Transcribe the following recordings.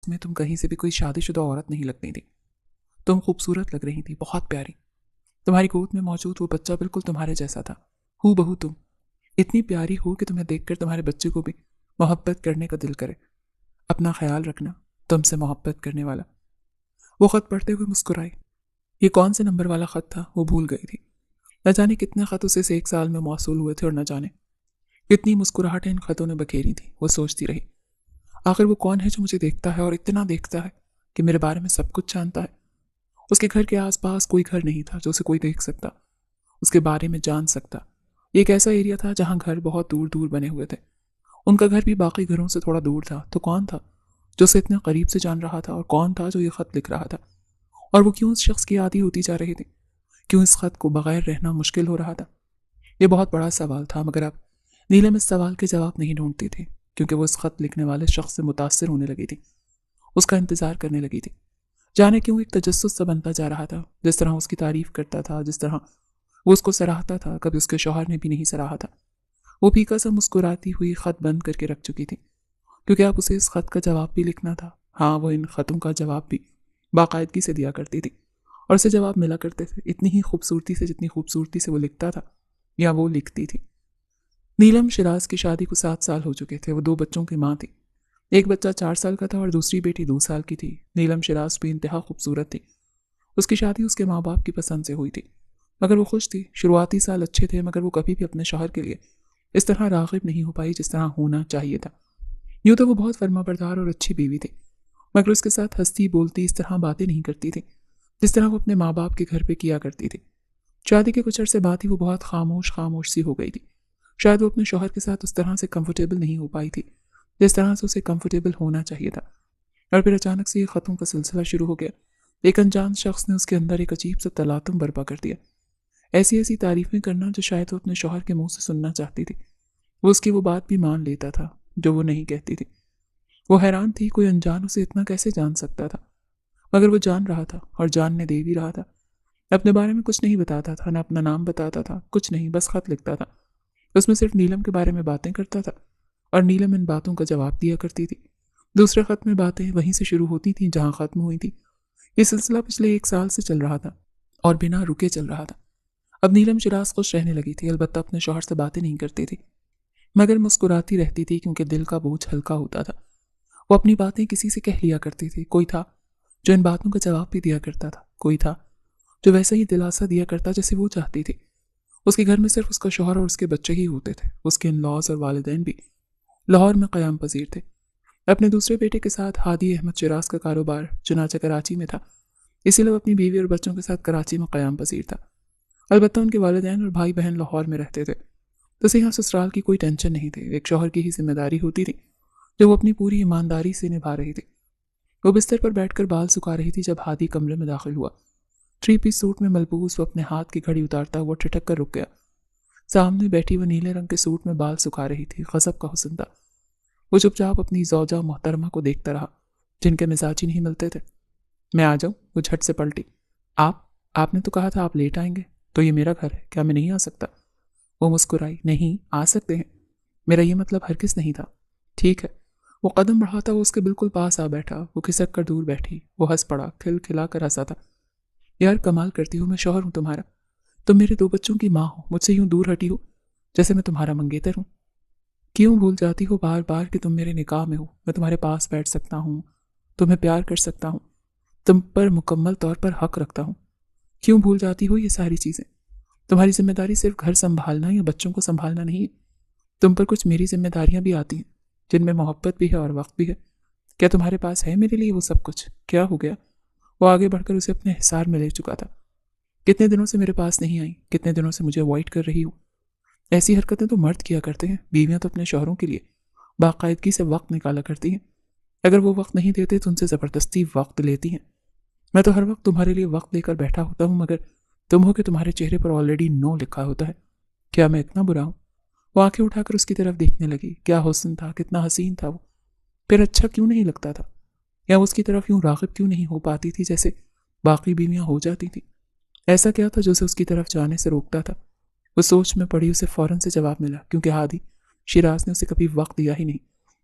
میں تم کہیں سے بھی کوئی شادی شدہ عورت نہیں لگتی تھی. تم خوبصورت لگ رہی تھی, بہت پیاری. تمہاری گود میں موجود وہ بچہ بالکل تمہارے جیسا تھا, ہو بہو تم. اتنی پیاری ہو کہ تمہیں دیکھ کر تمہارے بچے کو بھی محبت کرنے کا دل کرے. اپنا خیال رکھنا, تم سے محبت کرنے والا. وہ خط پڑھتے ہوئے مسکرائی. یہ کون سے نمبر والا خط تھا وہ بھول گئی تھی. نہ جانے کتنے خط اسے سے 1 سال میں موصول ہوئے تھے, اور نہ جانے کتنی مسکراہٹیں ان خطوں نے بکھیری تھی. وہ سوچتی رہی, آخر وہ کون ہے جو مجھے دیکھتا ہے, اور اتنا دیکھتا ہے کہ میرے بارے میں سب کچھ جانتا ہے. اس کے گھر کے آس پاس کوئی گھر نہیں تھا جو اسے کوئی دیکھ سکتا, اس کے بارے میں جان سکتا. یہ ایک ایسا ایریا تھا جہاں گھر بہت دور دور بنے ہوئے تھے. ان کا گھر بھی باقی گھروں سے تھوڑا دور تھا. تو کون تھا جو اسے اتنے قریب سے جان رہا تھا, اور کون تھا جو یہ خط لکھ رہا تھا, اور وہ کیوں اس شخص کی عادی ہوتی جا رہی تھی؟ کیوں اس خط کو بغیر رہنا مشکل ہو رہا تھا؟ یہ بہت بڑا سوال تھا, مگر اب نیلم اس سوال کے جواب نہیں ڈھونڈتی تھی, کیونکہ وہ اس خط لکھنے والے شخص سے متاثر ہونے لگی تھی. اس کا انتظار کرنے لگی تھی. جانے کیوں ایک تجسس سا بنتا جا رہا تھا. جس طرح اس کی تعریف کرتا تھا, جس طرح وہ اس کو سراہتا تھا, کبھی اس کے شوہر نے بھی نہیں سراہا تھا. وہ پھیکا سا مسکراتی ہوئی خط بند کر کے رکھ چکی تھی, کیونکہ اب اسے اس خط کا جواب بھی لکھنا تھا. ہاں, وہ ان خطوں کا جواب بھی باقاعدگی سے دیا کرتی تھی, اور اسے جواب ملا کرتے تھے اتنی ہی خوبصورتی سے جتنی خوبصورتی سے وہ لکھتا تھا یا وہ لکھتی تھی. نیلم شیراز کی شادی کو 7 سال ہو چکے تھے. وہ 2 بچوں کی ماں تھی. ایک بچہ 4 سال کا تھا اور دوسری بیٹی 2 سال کی تھی. نیلم شیراز بھی انتہا خوبصورت تھی. اس کی شادی اس کے ماں باپ کی پسند سے ہوئی تھی, مگر وہ خوش تھی. شروعاتی سال اچھے تھے, مگر وہ کبھی بھی اپنے شوہر کے لیے اس طرح راغب نہیں ہو پائی جس طرح ہونا چاہیے تھا. یوں تو وہ بہت فرما بردار اور اچھی بیوی تھی, مگر اس کے ساتھ ہنستی بولتی اس طرح باتیں نہیں کرتی تھی جس طرح وہ اپنے ماں باپ کے گھر پہ کیا کرتی تھی. شادی کے کچھ عرصے بعد ہی وہ بہت خاموش سی ہو گئی تھی. شاید وہ اپنے شوہر کے ساتھ اس طرح سے کمفرٹیبل نہیں ہو پائی تھی جس طرح سے اسے کمفرٹیبل ہونا چاہیے تھا. اور پھر اچانک سے یہ خطوں کا سلسلہ شروع ہو گیا. ایک انجان شخص نے اس کے اندر ایک عجیب سا تلاطم برپا کر دیا. ایسی تعریفیں کرنا جو شاید وہ اپنے شوہر کے منہ سے سننا چاہتی تھی. وہ اس کی وہ بات بھی مان لیتا تھا جو وہ نہیں کہتی تھی. وہ حیران تھی, کوئی انجان اسے اتنا کیسے جان سکتا تھا, مگر وہ جان رہا تھا, اور جاننے دے بھی رہا تھا. اپنے بارے میں کچھ نہیں بتاتا تھا, نہ اپنا نام بتاتا تھا, کچھ نہیں, بس خط لکھتا تھا. اس میں صرف نیلم کے بارے میں باتیں کرتا تھا, اور نیلم ان باتوں کا جواب دیا کرتی تھی. دوسرے خط میں باتیں وہیں سے شروع ہوتی تھیں جہاں ختم ہوئی تھی. یہ سلسلہ پچھلے 1 سال سے چل رہا تھا, اور بنا رکے چل رہا تھا. اب نیلم شیراز خوش رہنے لگی تھی. البتہ اپنے شوہر سے باتیں نہیں کرتی تھی, مگر مسکراتی رہتی تھی, کیونکہ دل کا بوجھ ہلکا ہوتا تھا. وہ اپنی باتیں کسی سے کہہ لیا کرتی تھی. کوئی تھا جو ان باتوں کا جواب بھی دیا کرتا تھا, کوئی تھا جو ویسا ہی دلاسا دیا کرتا جیسے وہ چاہتی تھی. اس کے گھر میں صرف اس کا شوہر اور اس کے بچے ہی ہوتے تھے. اس کے ان لاز اور والدین بھی لاہور میں قیام پذیر تھے. اپنے دوسرے بیٹے کے ساتھ ہادی احمد شیراز کا کاروبار چنانچہ کراچی میں تھا, اسی لیے وہ اپنی بیوی اور بچوں کے ساتھ کراچی میں قیام پذیر تھا. البتہ ان کے والدین اور بھائی بہن لاہور میں رہتے تھے, تو اسے یہاں سسرال کی کوئی ٹینشن نہیں تھی. ایک شوہر کی ہی ذمہ داری ہوتی تھی جو وہ اپنی پوری ایمانداری سے نبھا رہی تھی. وہ بستر پر بیٹھ کر بال سکھا رہی تھی جب ہادی کمرے میں داخل ہوا. 3 پیس سوٹ میں ملبوس وہ اپنے ہاتھ کی گھڑی اتارتا ہوا ٹھٹک کر رک گیا. سامنے بیٹھی وہ نیلے رنگ کے سوٹ میں بال سکھا رہی تھی. غضب کا حسن تھا. وہ چپ چاپ اپنی زوجہ محترمہ کو دیکھتا رہا جن کے مزاج ہی نہیں ملتے تھے. میں آ جاؤں؟ وہ جھٹ سے پلٹی. آپ نے تو کہا تھا آپ لیٹ آئیں گے, تو یہ میرا گھر ہے, کیا میں نہیں آ سکتا؟ وہ مسکرائی. نہیں, آ سکتے ہیں, میرا یہ مطلب ہرگز نہیں تھا. ٹھیک ہے. وہ قدم بڑھاتا وہ اس کے بالکل پاس آ بیٹھا. وہ کھسک کر دور بیٹھی. وہ ہنس پڑا, کھل کھلا کر ہنسا تھا. یار کمال کرتی ہو, میں شوہر ہوں تمہارا, تم میرے 2 بچوں کی ماں ہو, مجھ سے یوں دور ہٹی ہو جیسے میں تمہارا منگیتر ہوں. کیوں بھول جاتی ہو بار بار کہ تم میرے نکاح میں ہو, میں تمہارے پاس بیٹھ سکتا ہوں, تمہیں پیار کر سکتا ہوں, تم پر مکمل طور پر حق رکھتا ہوں. کیوں بھول جاتی ہو یہ ساری چیزیں؟ تمہاری ذمہ داری صرف گھر سنبھالنا یا بچوں کو سنبھالنا نہیں ہے. تم پر کچھ میری ذمہ داریاں بھی آتی ہیں جن میں محبت بھی ہے اور وقت بھی ہے. کیا تمہارے پاس ہے میرے لیے وہ سب کچھ؟ کیا ہو گیا؟ وہ آگے بڑھ کر اسے اپنے حصار میں لے چکا تھا. کتنے دنوں سے میرے پاس نہیں آئی, کتنے دنوں سے مجھے اوائڈ کر رہی ہو. ایسی حرکتیں تو مرد کیا کرتے ہیں, بیویاں تو اپنے شوہروں کے لیے باقاعدگی سے وقت نکالا کرتی ہیں. اگر وہ وقت نہیں دیتے تو ان سے زبردستی وقت لیتی ہیں. میں تو ہر وقت تمہارے لیے وقت لے کر بیٹھا ہوتا ہوں, مگر تم ہو کہ تمہارے چہرے پر آلریڈی نو لکھا ہوتا ہے. کیا میں اتنا برا ہوں؟ وہ آنکھیں اٹھا کر اس کی طرف دیکھنے لگی. کیا حسن تھا, کتنا حسین تھا وہ. پھر اچھا کیوں نہیں لگتا تھا, یا اس کی طرف یوں راغب کیوں نہیں ہو پاتی تھی جیسے باقی بیویاں ہو جاتی تھیں؟ ایسا کیا تھا جو اسے اس کی طرف جانے سے روکتا تھا؟ وہ سوچ میں پڑی. اسے فوراً سے جواب ملا, کیونکہ ہادی شیراز نے اسے کبھی وقت دیا ہی نہیں.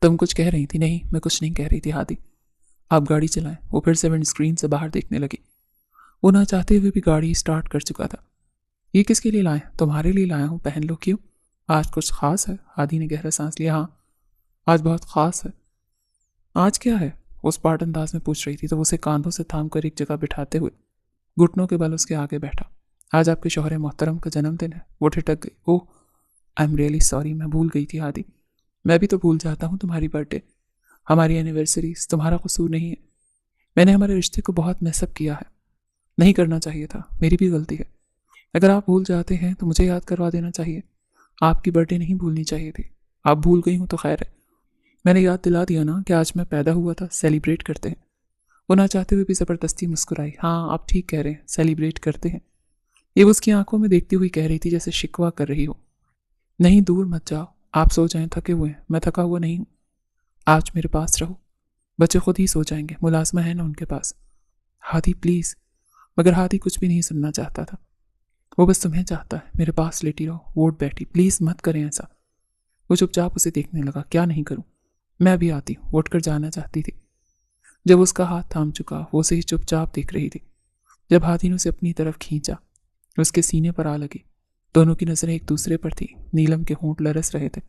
تم کچھ کہہ رہی تھی؟ نہیں، میں کچھ نہیں کہہ رہی تھی ہادی، آپ گاڑی چلائیں۔ وہ پھر سے ونڈ اسکرین سے باہر دیکھنے لگی۔ وہ نہ چاہتے ہوئے بھی گاڑی اسٹارٹ کر چکا تھا۔ یہ کس کے لیے لائیں؟ تمہارے لیے لایا ہوں، پہن لو۔ کیوں؟ آج کچھ خاص ہے؟ ہادی نے گہرا سانس لیا۔ ہاں، آج بہت خاص ہے۔ آج کیا ہے؟ وہ اسپارٹ انداز میں پوچھ رہی تھی تو اسے کاندھوں سے تھام کر ایک جگہ بٹھاتے ہوئے گھٹنوں کے بل اس کے آگے بیٹھا۔ آج آپ کے شوہر محترم کا جنم دن ہے۔ وہ ٹھٹک گئی۔ اوہ، آئی ایم ریئلی سوری، میں بھول گئی تھی ہادی۔ میں بھی تو بھول جاتا ہوں تمہاری برتھ ڈے، ہماری اینیورسریز، تمہارا قصور نہیں ہے۔ میں نے ہمارے رشتے کو بہت میس اپ کیا ہے، نہیں کرنا چاہیے تھا، میری بھی غلطی ہے۔ اگر آپ بھول جاتے ہیں تو مجھے یاد کروا دینا چاہیے۔ آپ کی برتھ ڈے نہیں بھولنی چاہیے تھی۔ آپ بھول گئی ہوں تو خیر ہے، میں نے یاد دلا دیا نا کہ آج میں پیدا ہوا تھا، سیلیبریٹ کرتے ہیں۔ وہ نہ چاہتے ہوئے بھی زبردستی مسکرائی۔ ہاں، آپ ٹھیک کہہ رہے ہیں، سیلیبریٹ کرتے ہیں۔ یہ وہ اس کی آنکھوں میں دیکھتی ہوئی کہہ رہی تھی جیسے شکوہ کر رہی ہو۔ نہیں، دور مت جاؤ، آپ سو جائیں، تھکے ہوئے ہیں۔ میں تھکا ہوا نہیں ہوں، آج میرے پاس رہو، بچے خود ہی سو جائیں گے، ملازمہ ہے نا ان کے پاس۔ ہادی پلیز۔ مگر ہادی کچھ بھی نہیں سننا چاہتا تھا، وہ بس تمہیں چاہتا ہے، میرے پاس لیٹی رہو، ووٹ بیٹھی، پلیز مت کریں ایسا۔ وہ چپ چاپ اسے دیکھنے لگا۔ کیا نہیں کروں؟ میں ابھی آتی ہوں، اٹھ کر جانا چاہتی تھی۔ جب اس کا ہاتھ تھام چکا، وہ اسے ہی چپ چاپ دیکھ رہی تھی۔ جب ہادی نے اسے اپنی طرف کھینچا، اس کے سینے پر آ لگی، دونوں کی نظریں ایک دوسرے پر تھی۔ نیلم کے ہونٹ لرس رہے تھے۔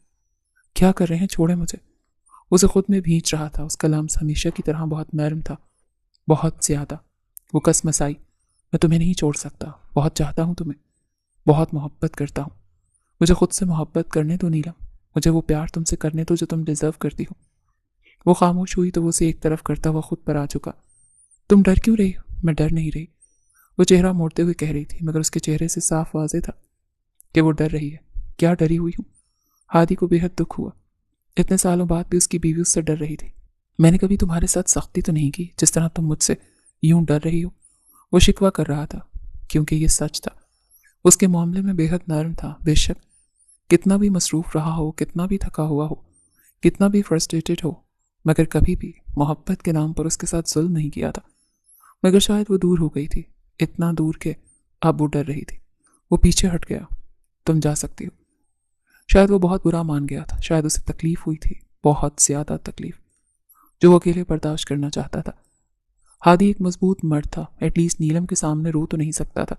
کیا کر رہے ہیں؟ چھوڑے مجھے۔ اسے خود میں بھینچ رہا تھا۔ اس کا لمس ہمیشہ کی طرح بہت نرم تھا، بہت زیادہ۔ وہ کس مسائی، میں تمہیں نہیں چھوڑ سکتا، بہت چاہتا ہوں تمہیں، بہت محبت کرتا ہوں۔ مجھے خود سے محبت کرنے دو نیلم، مجھے وہ پیار تم سے کرنے دو جو تم ڈیزرو کرتی ہو۔ وہ خاموش ہوئی تو وہ اسے ایک طرف کرتا ہوا خود پر آ چکا۔ تم ڈر کیوں رہی ہو؟ میں ڈر نہیں رہی، وہ چہرہ موڑتے ہوئے کہہ رہی تھی، مگر اس کے چہرے سے صاف واضح تھا کہ وہ ڈر رہی ہے۔ کیا ڈری ہوئی ہوں؟ ہادی کو بے حد دکھ ہوا۔ اتنے سالوں بعد بھی اس کی بیوی اس سے ڈر رہی تھی۔ میں نے کبھی تمہارے ساتھ سختی تو نہیں کی جس طرح تم مجھ سے یوں ڈر رہی ہو، وہ شکوہ کر رہا تھا، کیونکہ یہ سچ تھا۔ اس کے معاملے میں بے حد نرم تھا۔ بے شک کتنا بھی مصروف رہا ہو، کتنا بھی تھکا ہوا ہو، کتنا بھی فرسٹریٹڈ ہو، مگر کبھی بھی محبت کے نام پر اس کے ساتھ ظلم نہیں کیا تھا۔ مگر شاید وہ دور ہو گئی تھی، اتنا دور کہ اب وہ ڈر رہی تھی۔ وہ پیچھے ہٹ گیا۔ تم جا سکتی ہو۔ شاید وہ بہت برا مان گیا تھا، شاید اسے تکلیف ہوئی تھی، بہت زیادہ تکلیف، جو وہ اکیلے برداشت کرنا چاہتا تھا۔ ہادی ایک مضبوط مرد تھا، ایٹ لیسٹ نیلم کے سامنے رو تو نہیں سکتا تھا۔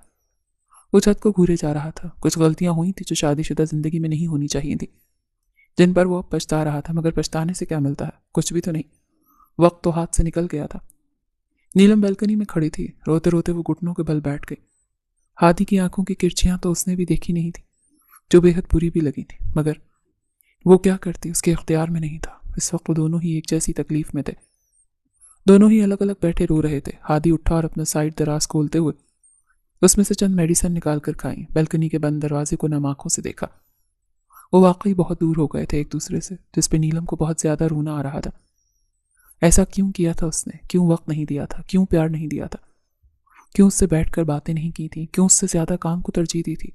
وہ چھت کو گھورے جا رہا تھا۔ کچھ غلطیاں ہوئی تھیں جو شادی شدہ زندگی میں نہیں ہونی چاہیے تھیں، جن پر وہ اب پچھتا رہا تھا، مگر پچھتانے سے کیا ملتا ہے؟ کچھ بھی تو نہیں، وقت تو ہاتھ سے نکل گیا تھا۔ نیلم بیلکنی میں کھڑی تھی، روتے روتے وہ گھٹنوں کے بل بیٹھ گئی۔ ہادی کی آنکھوں کی کرچیاں تو اس نے بھی دیکھی نہیں تھی، جو بے حد بری بھی لگی تھی، مگر وہ کیا کرتی، اس کے اختیار میں نہیں تھا۔ اس وقت وہ دونوں ہی ایک جیسی تکلیف میں تھے، دونوں ہی الگ الگ بیٹھے رو رہے تھے۔ ہادی اٹھا اور اپنا سائڈ دراز کھولتے ہوئے اس میں سے چند میڈیسن نکال کر کھائیں۔ بیلکنی کے بند دروازے کو نم آنکھوں سے دیکھا۔ وہ واقعی بہت دور ہو گئے تھے ایک دوسرے سے، جس پہ نیلم کو بہت زیادہ رونا آ رہا تھا۔ ایسا کیوں کیا تھا اس نے؟ کیوں وقت نہیں دیا تھا؟ کیوں پیار نہیں دیا تھا؟ کیوں اس سے بیٹھ کر باتیں نہیں کی تھیں؟ کیوں اس سے زیادہ کام کو ترجیح دی تھی؟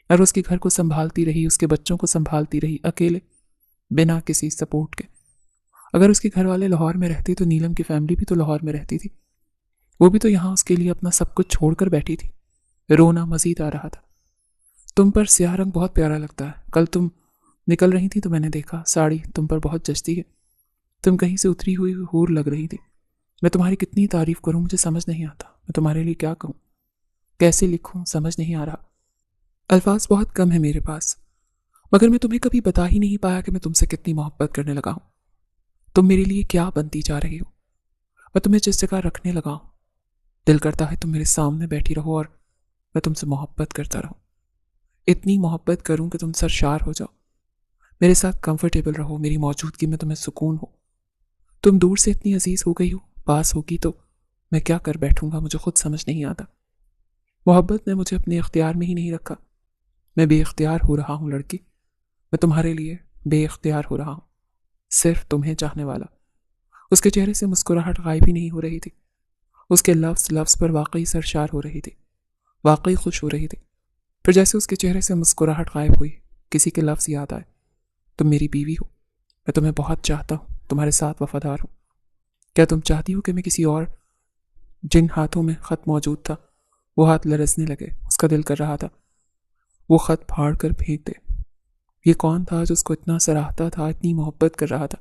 اور اس کے گھر کو سنبھالتی رہی، اس کے بچوں کو سنبھالتی رہی، اکیلے، بنا کسی سپورٹ کے۔ اگر اس کے گھر والے لاہور میں رہتے تو نیلم کی فیملی بھی تو لاہور میں رہتی تھی، وہ بھی تو یہاں اس کے لیے اپنا سب کچھ چھوڑ کر بیٹھی تھی۔ رونا مزید آ رہا تھا۔ تم پر سیاہ رنگ بہت پیارا لگتا ہے، کل تم نکل رہی تھی تو میں نے دیکھا، ساڑی تم پر بہت جچتی ہے، تم کہیں سے اتری ہوئی حور لگ رہی تھی۔ میں تمہاری کتنی تعریف کروں، مجھے سمجھ نہیں آتا، میں تمہارے لیے کیا کہوں، کیسے لکھوں، سمجھ نہیں آ رہا۔ الفاظ بہت کم ہیں میرے پاس، مگر میں تمہیں کبھی بتا ہی نہیں پایا کہ میں تم سے کتنی محبت کرنے لگا ہوں۔ تم میرے لیے کیا بنتی جا رہی ہو، میں تمہیں جس جگہ رکھنے لگا ہوں، دل کرتا ہے تم میرے سامنے بیٹھی رہو اور میں تم سے محبت کرتا رہوں، اتنی محبت کروں کہ تم سرشار ہو جاؤ، میرے ساتھ کمفرٹیبل رہو، میری موجودگی میں تمہیں سکون ہو۔ تم دور سے اتنی عزیز ہو گئی ہو، پاس ہوگی تو میں کیا کر بیٹھوں گا، مجھے خود سمجھ نہیں آتا۔ محبت نے مجھے اپنے اختیار میں ہی نہیں رکھا، میں بے اختیار ہو رہا ہوں لڑکی، میں تمہارے لیے بے اختیار ہو رہا ہوں، صرف تمہیں چاہنے والا۔ اس کے چہرے سے مسکراہٹ غائب ہی نہیں ہو رہی تھی، اس کے لفظ پر واقعی سرشار ہو رہی تھی، واقعی خوش ہو رہی تھی۔ پھر جیسے اس کے چہرے سے مسکراہٹ غائب ہوئی، کسی کے لفظ یاد آئے، تم میری بیوی ہو، میں تمہیں بہت چاہتا ہوں، تمہارے ساتھ وفادار ہوں۔ کیا تم چاہتی ہو کہ میں کسی اور؟ جن ہاتھوں میں خط موجود تھا وہ ہاتھ لرزنے لگے، اس کا دل کر رہا تھا وہ خط پھاڑ کر پھینک دے۔ یہ کون تھا جو اس کو اتنا سراہتا تھا، اتنی محبت کر رہا تھا؟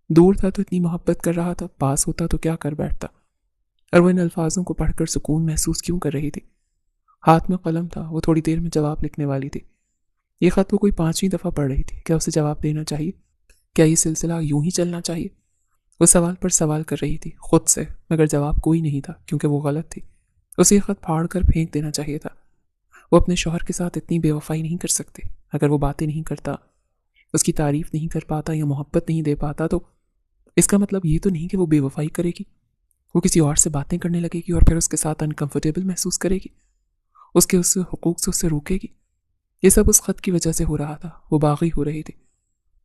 دور تھا تو اتنی محبت کر رہا تھا، پاس ہوتا تو کیا کر بیٹھتا، اور وہ ان الفاظوں کو پڑھ کر سکون محسوس کیوں کر رہی تھی؟ ہاتھ میں قلم تھا، وہ تھوڑی دیر میں جواب لکھنے والی تھی۔ یہ خط وہ کوئی 5ویں دفعہ پڑھ رہی تھی۔ کیا اسے جواب دینا چاہیے؟ کیا یہ سلسلہ یوں ہی چلنا چاہیے؟ وہ سوال پر سوال کر رہی تھی خود سے، مگر جواب کوئی نہیں تھا کیونکہ وہ غلط تھی۔ اسے یہ خط پھاڑ کر پھینک دینا چاہیے تھا۔ وہ اپنے شوہر کے ساتھ اتنی بے وفائی نہیں کر سکتے۔ اگر وہ باتیں نہیں کرتا، اس کی تعریف نہیں کر پاتا یا محبت نہیں دے پاتا تو اس کا مطلب یہ تو نہیں کہ وہ بے وفائی کرے گی۔ وہ کسی اور سے باتیں کرنے لگے گی اور پھر اس کے ساتھ انکمفرٹیبل محسوس کرے گی، اس کے حقوق سے اسے روکے گی۔ یہ سب اس خط کی وجہ سے ہو رہا تھا۔ وہ باغی ہو رہی تھی۔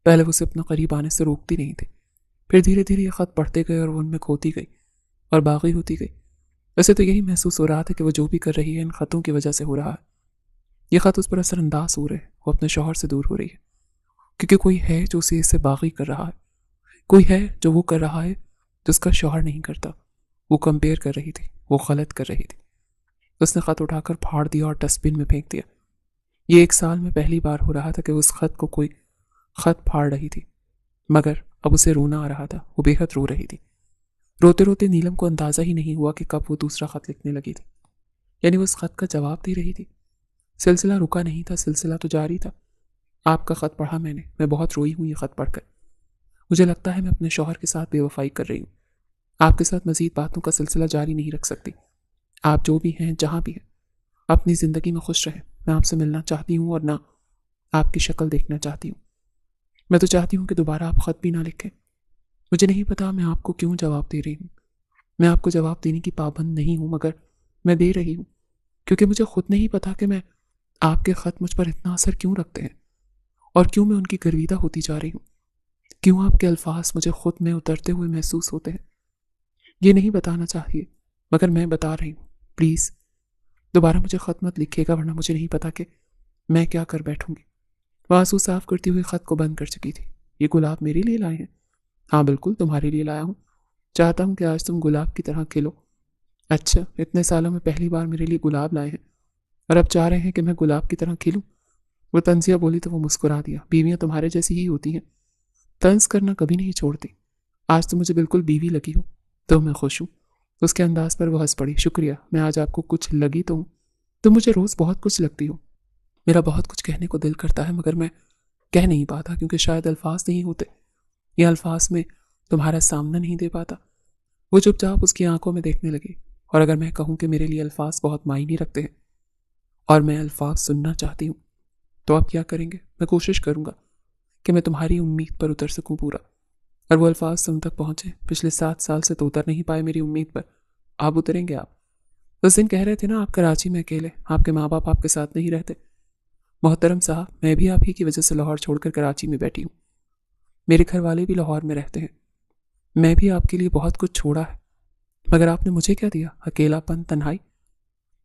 پہلے وہ اسے اپنا قریب آنے سے روکتی نہیں تھی، پھر دھیرے دھیرے یہ خط پڑھتے گئے اور وہ ان میں کھوتی گئی اور باغی ہوتی گئی۔ ویسے تو یہی محسوس ہو رہا تھا کہ وہ جو بھی کر رہی ہے ان خطوں کی وجہ سے ہو رہا ہے۔ یہ خط اس پر اثر انداز ہو رہے، وہ اپنے شوہر سے دور ہو رہی ہے، کیونکہ کوئی ہے جو اسے اس سے باغی کر رہا ہے، کوئی ہے جو وہ کر رہا ہے جو اس کا شوہر نہیں کرتا۔ وہ کمپیئر کر رہی تھی، وہ غلط کر رہی تھی۔ اس نے خط اٹھا کر پھاڑ دیا اور ڈسٹ بن میں پھینک دیا۔ یہ 1 سال میں پہلی بار ہو رہا تھا کہ اس خط کو کوئی خط پھاڑ رہی تھی، مگر اب اسے رونا آ رہا تھا۔ وہ بے حد رو رہی تھی۔ روتے روتے نیلم کو اندازہ ہی نہیں ہوا کہ کب وہ دوسرا خط لکھنے لگی تھی، یعنی وہ اس خط کا جواب دے رہی تھی۔ سلسلہ رکا نہیں تھا، سلسلہ تو جاری تھا۔ آپ کا خط پڑھا میں بہت روئی ہوں یہ خط پڑھ کر۔ مجھے لگتا ہے میں اپنے شوہر کے ساتھ بے وفائی کر رہی ہوں۔ آپ کے ساتھ مزید باتوں کا سلسلہ جاری نہیں رکھ سکتی۔ آپ جو بھی ہیں، جہاں بھی ہیں، اپنی زندگی میں خوش رہیں۔ میں آپ سے ملنا چاہتی ہوں اور نہ آپ کی شکل دیکھنا چاہتی ہوں۔ میں تو چاہتی ہوں کہ دوبارہ آپ خط بھی نہ لکھیں۔ مجھے نہیں پتا میں آپ کو کیوں جواب دے رہی ہوں۔ میں آپ کو جواب دینے کی پابند نہیں ہوں، مگر میں دے رہی ہوں کیونکہ مجھے خود نہیں پتا کہ میں آپ کے خط مجھ پر اتنا اثر کیوں رکھتے ہیں اور کیوں میں ان کی گرویدہ ہوتی جا رہی ہوں، کیوں آپ کے الفاظ مجھے خود میں اترتے ہوئے محسوس ہوتے ہیں۔ یہ نہیں بتانا چاہیے، مگر میں بتا رہی ہوں۔ پلیز دوبارہ مجھے خط مت لکھیے گا، ورنہ مجھے نہیں پتا کہ میں کیا کر بیٹھوں گی۔ وہ آنسو صاف کرتی ہوئی خط کو بند کر چکی تھی۔ یہ گلاب میرے لیے لائے ہیں؟ ہاں بالکل تمہارے لیے لایا ہوں۔ چاہتا ہوں کہ آج تم گلاب کی طرح کھلو۔ اچھا، اتنے سالوں میں پہلی بار میرے لیے گلاب لائے ہیں اور اب چاہ رہے ہیں کہ میں گلاب کی طرح کھلوں؟ وہ طنزیہ بولی تو وہ مسکرا دیا۔ بیویاں تمہارے جیسی ہی ہوتی ہیں، طنز کرنا کبھی نہیں چھوڑتی۔ آج تو مجھے بالکل بیوی لگی ہو، تو میں خوش ہوں۔ اس کے انداز پر وہ ہنس پڑی۔ شکریہ، میں آج آپ کو کچھ لگی تو ہوں۔ تم مجھے روز بہت کچھ لگتی ہو۔ میرا بہت کچھ کہنے کو دل کرتا ہے مگر میں کہہ نہیں پاتا کیونکہ شاید الفاظ نہیں ہوتے، یہ الفاظ میں تمہارا سامنا نہیں دے پاتا۔ وہ چپ چاپ اس کی آنکھوں میں دیکھنے لگی۔ اور اگر میں کہوں کہ میرے لیے الفاظ بہت معنی رکھتے ہیں اور میں الفاظ سننا چاہتی ہوں تو آپ کیا کریں گے؟ میں کوشش کروں گا کہ میں تمہاری امید پر اتر سکوں پورا۔ اور وہ الفاظ تم تک پہنچے۔ پچھلے 7 سال سے تو اتر نہیں پائے میری امید پر، آپ اتریں گے۔ آپ اس دن کہہ رہے تھے نا، آپ کراچی میں اکیلے، آپ کے ماں باپ آپ کے ساتھ نہیں رہتے۔ محترم صاحب، میں بھی آپ ہی کی وجہ سے لاہور چھوڑ کر کراچی میں بیٹھی ہوں۔ میرے گھر والے بھی لاہور میں رہتے ہیں۔ میں بھی آپ کے لیے بہت کچھ چھوڑا ہے، مگر آپ نے مجھے کیا دیا؟ اکیلا پن، تنہائی۔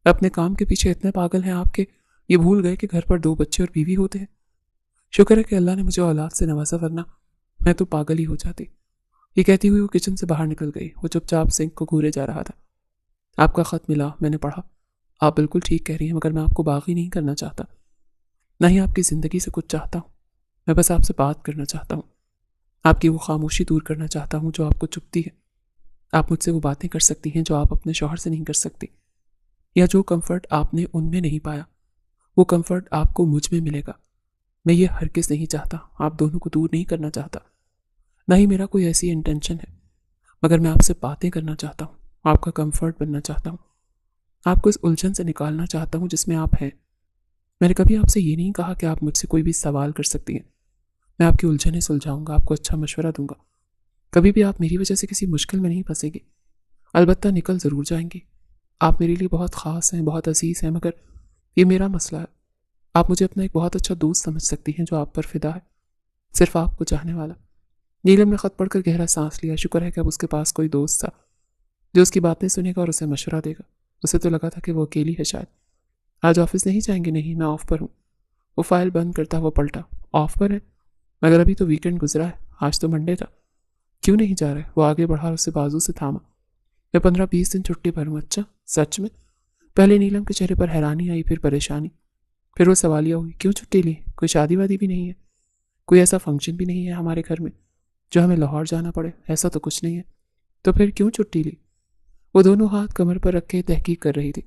اپنے کام کے پیچھے اتنے پاگل ہیں آپ کے یہ بھول گئے کہ گھر پر 2 بچے اور بیوی ہوتے ہیں۔ شکر ہے کہ اللہ نے مجھے اولاد سے نوازا، ورنہ میں تو پاگل ہی ہو جاتی۔ یہ کہتی ہوئی وہ کچن سے باہر نکل گئی۔ وہ چپ چاپ سنک کو گھورے جا رہا تھا۔ آپ کا خط ملا، میں نے پڑھا۔ آپ بالکل ٹھیک کہہ رہی ہیں، مگر میں آپ کو باغی نہیں کرنا چاہتا، نہ ہی آپ کی زندگی سے کچھ چاہتا ہوں۔ میں بس آپ سے بات کرنا چاہتا ہوں، آپ کی وہ خاموشی دور کرنا چاہتا ہوں جو آپ کو چبھتی ہے۔ آپ مجھ سے وہ باتیں کر سکتی ہیں جو آپ اپنے شوہر سے نہیں کر سکتی، یا جو کمفرٹ آپ نے ان میں نہیں پایا وہ کمفرٹ آپ کو مجھ میں ملے گا۔ میں یہ ہرگز نہیں چاہتا، آپ دونوں کو دور نہیں کرنا چاہتا، نہ ہی میرا کوئی ایسی انٹینشن ہے، مگر میں آپ سے باتیں کرنا چاہتا ہوں، آپ کا کمفرٹ بننا چاہتا ہوں، آپ کو اس الجھن سے نکالنا چاہتا ہوں جس میں آپ ہیں۔ میں نے کبھی آپ سے یہ نہیں کہا کہ آپ مجھ سے کوئی بھی سوال کر سکتی ہیں۔ میں آپ کی الجھنیں سلجھاؤں گا، آپ کو اچھا مشورہ دوں گا۔ کبھی بھی آپ میری وجہ سے کسی مشکل میں نہیں پھنسے گی، البتہ نکل ضرور جائیں گی۔ آپ میرے لیے بہت خاص ہیں، بہت عزیز ہیں، مگر یہ میرا مسئلہ ہے۔ آپ مجھے اپنا ایک بہت اچھا دوست سمجھ سکتی ہیں جو آپ پر فدا ہے، صرف آپ کو چاہنے والا۔ نیلم نے خط پڑھ کر گہرا سانس لیا۔ شکر ہے کہ اب اس کے پاس کوئی دوست تھا جو اس کی باتیں سنے گا اور اسے مشورہ دے گا۔ اسے تو لگا تھا کہ وہ اکیلی ہے شاید۔ آج آفس نہیں جائیں گے؟ نہیں، میں آف پر ہوں۔ وہ فائل بند کرتا ہوا پلٹا۔ آف پر ہے؟ مگر ابھی تو ویکنڈ گزرا ہے، آج تو منڈے تھا۔ کیوں نہیں جا رہے؟ وہ آگے بڑھا اور اسے بازو سے تھاما۔ میں 15-20 دن چھٹی پر ہوں۔ اچھا، سچ میں؟ پہلے نیلم کے چہرے پر حیرانی آئی، پھر پریشانی، پھر وہ سوالیہ ہوئی۔ کیوں چھٹی لی؟ کوئی شادی وادی بھی نہیں ہے؟ کوئی ایسا فنکشن بھی نہیں ہے ہمارے گھر میں جو ہمیں لاہور جانا پڑے؟ ایسا تو کچھ نہیں ہے۔ تو پھر کیوں چھٹی لی؟ وہ دونوں ہاتھ کمر پر رکھے تحقیق کر رہی تھی۔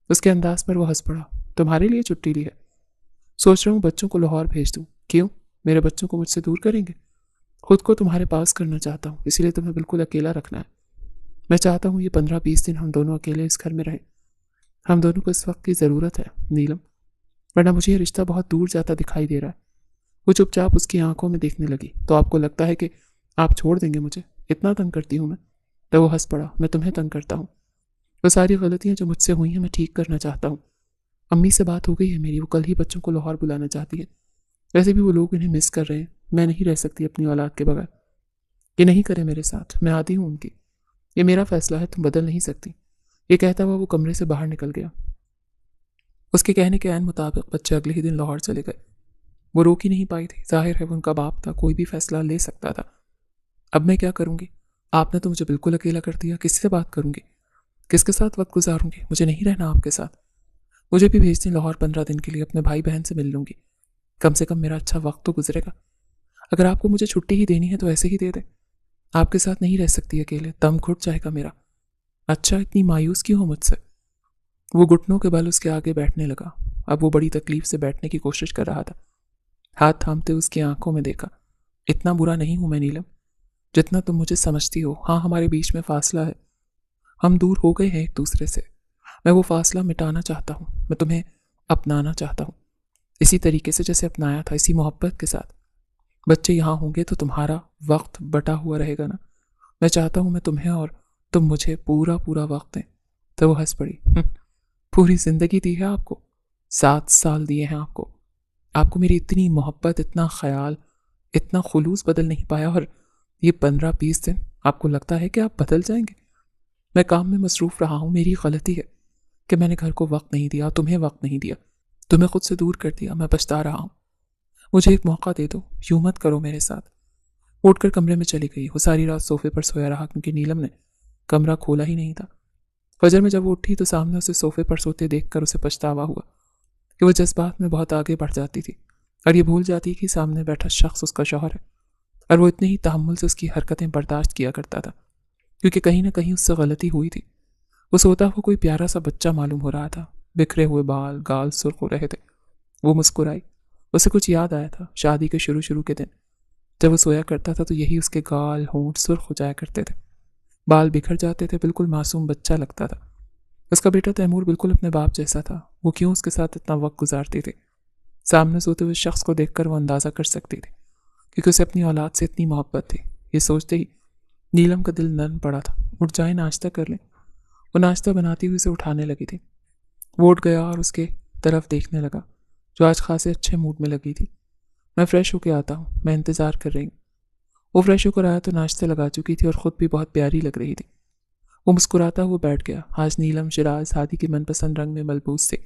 اس کے انداز پر وہ ہنس پڑا۔ تمہارے لیے چھٹی لی ہے؟ سوچ رہا ہوں بچوں کو لاہور بھیج دوں۔ کیوں؟ میرے بچوں کو مجھ سے دور کریں گے؟ خود کو تمہارے پاس کرنا چاہتا ہوں، اسی لیے تمہیں بالکل اکیلا رکھنا ہے۔ میں چاہتا ہوں یہ 15-20 دن ہم دونوں اکیلے اس گھر میں رہیں۔ ہم دونوں کو اس وقت کی ضرورت ہے نیلم، ورنہ مجھے یہ رشتہ بہت دور جاتا دکھائی دے رہا ہے۔ وہ چپ چاپ اس کی آنکھوں میں دیکھنے لگی۔ تو آپ کو لگتا ہے کہ آپ چھوڑ دیں گے مجھے؟ اتنا تنگ کرتی ہوں میں؟ تو وہ ہنس پڑا۔ میں تمہیں تنگ کرتا ہوں؟ وہ ساری غلطیاں جو مجھ سے ہوئی ہیں میں ٹھیک کرنا چاہتا ہوں۔ امی سے بات ہو گئی ہے میری، وہ کل ہی بچوں کو لاہور بلانا چاہتی ہے۔ ویسے بھی وہ لوگ انہیں مس کر رہے ہیں۔ میں نہیں رہ سکتی اپنی اولاد کے بغیر۔ یہ نہیں کرے میرے ساتھ، میں عادی ہوں ان کی۔ یہ میرا فیصلہ ہے، تم بدل نہیں سکتی۔ یہ کہتا ہوا وہ کمرے سے باہر نکل گیا۔ اس کے کہنے کے عین مطابق بچے اگلے ہی دن لاہور چلے گئے۔ وہ روک ہی نہیں پائی تھی، ظاہر ہے وہ ان کا باپ تھا، کوئی بھی فیصلہ لے سکتا تھا۔ اب میں کیا کروں گی؟ آپ نے تو مجھے بالکل اکیلا کر دیا، کس سے بات کروں گی؟ کس کے ساتھ وقت گزاروں گی؟ مجھے نہیں رہنا آپ کے ساتھ۔ مجھے بھی بھیج دیں لاہور 15 دن کے لیے، اپنے بھائی بہن سے مل لوں گی، کم سے کم میرا اچھا وقت تو گزرے گا۔ اگر آپ کو مجھے چھٹی ہی دینی ہے تو ایسے ہی دے دیں۔ آپ کے ساتھ نہیں رہ سکتی اکیلے، دم گھٹ جائے گا میرا۔ اچھا، اتنی مایوس کیوں ہو مجھ سے؟ وہ گھٹنوں کے بل اس کے آگے بیٹھنے لگا۔ اب وہ بڑی تکلیف سے بیٹھنے کی کوشش کر رہا تھا۔ ہاتھ تھامتے اس کی آنکھوں میں دیکھا۔ اتنا برا نہیں ہوں میں نیلم، جتنا تم مجھے سمجھتی ہو۔ ہاں، ہمارے بیچ میں فاصلہ ہے، ہم دور ہو گئے ہیں ایک دوسرے سے۔ میں وہ فاصلہ مٹانا چاہتا ہوں، میں تمہیں اپنانا چاہتا ہوں، اسی طریقے سے جیسے اپنایا تھا، اسی محبت کے ساتھ۔ بچے یہاں ہوں گے تو تمہارا وقت بٹا ہوا رہے گا نا۔ میں چاہتا ہوں میں تمہیں اور تم مجھے پورا پورا وقت دیں۔ تو وہ ہنس پڑی۔ پوری زندگی دی ہے آپ کو، 7 سال دیے ہیں آپ کو۔ آپ کو میری اتنی محبت، اتنا خیال، اتنا خلوص بدل نہیں پایا، اور یہ 15-20 دن آپ کو لگتا ہے کہ آپ بدل جائیں گے؟ میں کام میں مصروف رہا ہوں، میری غلطی ہے کہ میں نے گھر کو وقت نہیں دیا، تمہیں وقت نہیں دیا، تمہیں خود سے دور کر دیا۔ میں پچھتا رہا ہوں، مجھے ایک موقع دے دو، یوں مت کرو میرے ساتھ۔ اٹھ کر کمرے میں چلی گئی۔ وہ ساری رات صوفے پر سویا رہا کیونکہ نیلم نے کمرہ کھولا ہی نہیں تھا۔ فجر میں جب وہ اٹھی تو سامنے اسے صوفے پر سوتے دیکھ کر اسے پچھتاوا ہوا کہ وہ جذبات میں بہت آگے بڑھ جاتی تھی اور یہ بھول جاتی کہ سامنے بیٹھا شخص اس کا شوہر ہے، اور وہ اتنے ہی تحمل سے اس کی حرکتیں برداشت کیا کرتا تھا کیونکہ کہیں نہ کہیں اس سے غلطی ہوئی تھی۔ وہ سوتا ہوا کوئی پیارا سا بچہ معلوم ہو رہا تھا، بکھرے ہوئے بال، گال سرخ ہو رہے تھے۔ وہ مسکرائی۔ اسے کچھ یاد آیا تھا شادی کے شروع کے دن، جب وہ سویا کرتا تھا تو یہی اس کے گال ہونٹ سرخ ہو جایا کرتے تھے، بال بکھر جاتے تھے، بالکل معصوم بچہ لگتا تھا۔ اس کا بیٹا تیمور بالکل اپنے باپ جیسا تھا۔ وہ کیوں اس کے ساتھ اتنا وقت گزارتی تھی؟ سامنے سوتے ہوئے شخص کو دیکھ کر وہ اندازہ کر سکتی تھی کیونکہ اسے اپنی اولاد سے اتنی محبت تھی۔ یہ سوچتے ہی نیلم کا دل نرم پڑا تھا۔ اٹھ جائیں، ناشتہ کر لیں۔ وہ ناشتہ بناتی ہوئی اسے اٹھانے لگی تھی۔ وہ اٹھ گیا اور اس کے طرف دیکھنے لگا جو آج خاصے اچھے موڈ میں لگی تھی۔ میں فریش ہو کے آتا ہوں، میں انتظار کر رہی ہوں۔ وہ فریش ہو کر آیا تو ناشتے لگا چکی تھی اور خود بھی بہت پیاری لگ رہی تھی۔ وہ مسکراتا ہوا بیٹھ گیا۔ آج نیلم شراز ہادی کے من پسند رنگ میں ملبوس تھی۔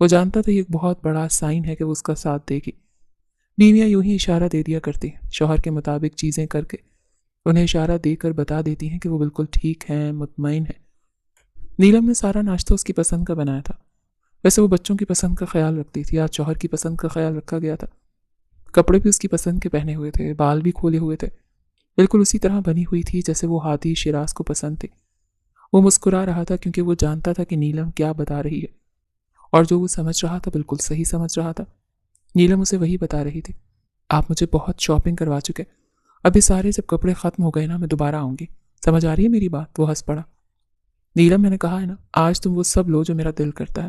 وہ جانتا تھا یہ ایک بہت بڑا سائن ہے کہ وہ اس کا ساتھ دے گی۔ بیویاں یوں ہی اشارہ دے دیا کرتی ہیں، شوہر کے مطابق چیزیں کر کے انہیں اشارہ دے کر بتا دیتی ہیں کہ وہ بالکل ٹھیک ہیں، مطمئن ہیں۔ نیلم نے سارا ناشتہ اس کی پسند کا بنایا تھا۔ ویسے وہ بچوں کی پسند کا خیال رکھتی تھی، آج شوہر کی پسند کا خیال رکھا گیا تھا۔ کپڑے بھی اس کی پسند کے پہنے ہوئے تھے، بال بھی کھولے ہوئے تھے، بالکل اسی طرح بنی ہوئی تھی جیسے وہ ہادی شراز کو پسند تھی۔ وہ مسکرا رہا تھا کیونکہ وہ جانتا تھا کہ نیلم کیا بتا رہی ہے، اور جو وہ سمجھ رہا تھا بالکل صحیح سمجھ رہا تھا۔ نیلم اسے وہی بتا رہی تھی، آپ مجھے بہت شاپنگ کروا چکے، ابھی سارے جب کپڑے ختم ہو گئے نا میں دوبارہ آؤں گی، سمجھ آ رہی ہے میری بات؟ وہ ہنس پڑا۔ نیلم، میں نے کہا ہے نا، آج تم وہ سب لو جو میرا دل کرتا ہے،